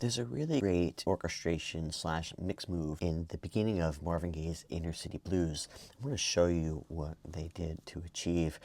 There's a really great orchestration slash mix move in the beginning of Marvin Gaye's Inner City Blues. I'm going to show you what they did to achieve,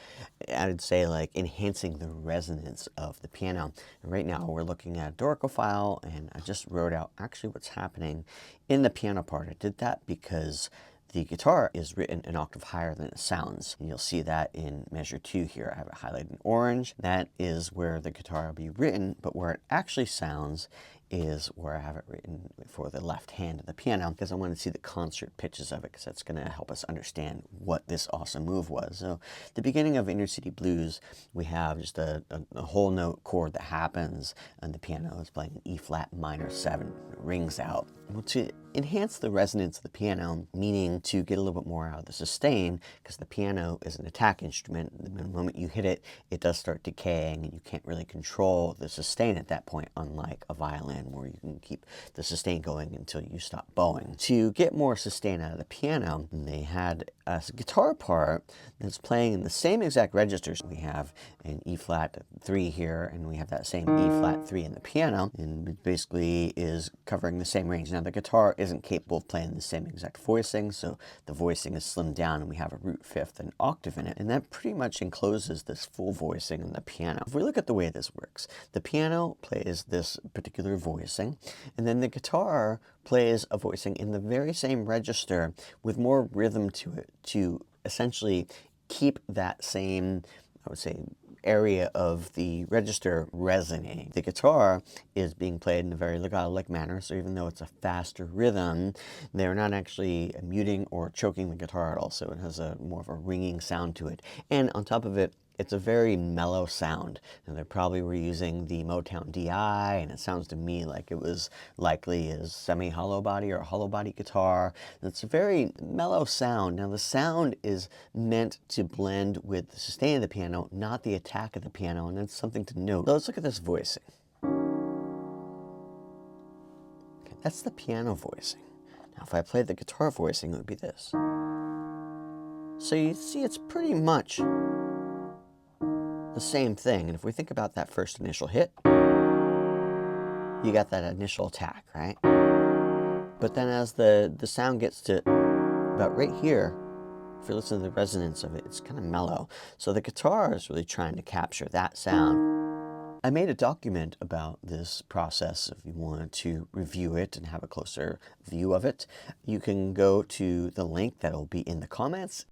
I would say, like enhancing the resonance of the piano. And right now we're looking at a Dorico file, and I just wrote out actually what's happening in the piano part. I did that because the guitar is written an octave higher than it sounds. And you'll see that in measure 2 here. I have it highlighted in orange. That is where the guitar will be written, but where it actually sounds is where I have it written for the left hand of the piano, because I want to see the concert pitches of it, because that's going to help us understand what this awesome move was. So the beginning of Inner City Blues, we have just a whole note chord that happens, and the piano is playing an E flat minor 7. It rings out. Well, to enhance the resonance of the piano, meaning to get a little bit more out of the sustain, because the piano is an attack instrument. The moment you hit it, it does start decaying, and you can't really control the sustain at that point, unlike a violin where you can keep the sustain going until you stop bowing. To get more sustain out of the piano, they had a guitar part that's playing in the same exact registers. We have an E flat 3 here, and we have that same E flat 3 in the piano, and it basically is covering the same range. Now the guitar isn't capable of playing the same exact voicing, so the voicing is slimmed down, and we have a root fifth and octave in it, and that pretty much encloses this full voicing in the piano. If we look at the way this works, the piano plays this particular voicing, and then the guitar plays a voicing in the very same register with more rhythm to it to essentially keep that same, I would say, area of the register resonating. The guitar is being played in a very legato-like manner, so even though it's a faster rhythm, they're not actually muting or choking the guitar at all, so it has a more of a ringing sound to it. And on top of it, it's a very mellow sound, and they probably were using the Motown DI, and it sounds to me like it was likely a semi-hollow body or a hollow body guitar. And it's a very mellow sound. Now the sound is meant to blend with the sustain of the piano, not the attack of the piano, and that's something to note. So let's look at this voicing. Okay, that's the piano voicing. Now if I played the guitar voicing, it would be this. So you see it's pretty much the same thing. And if we think about that first initial hit, you got that initial attack, right? But then as the sound gets to about right here, if you listen to the resonance of it, it's kind of mellow. So the guitar is really trying to capture that sound. I made a document about this process. If you wanted to review it and have a closer view of it, you can go to the link that will be in the comments.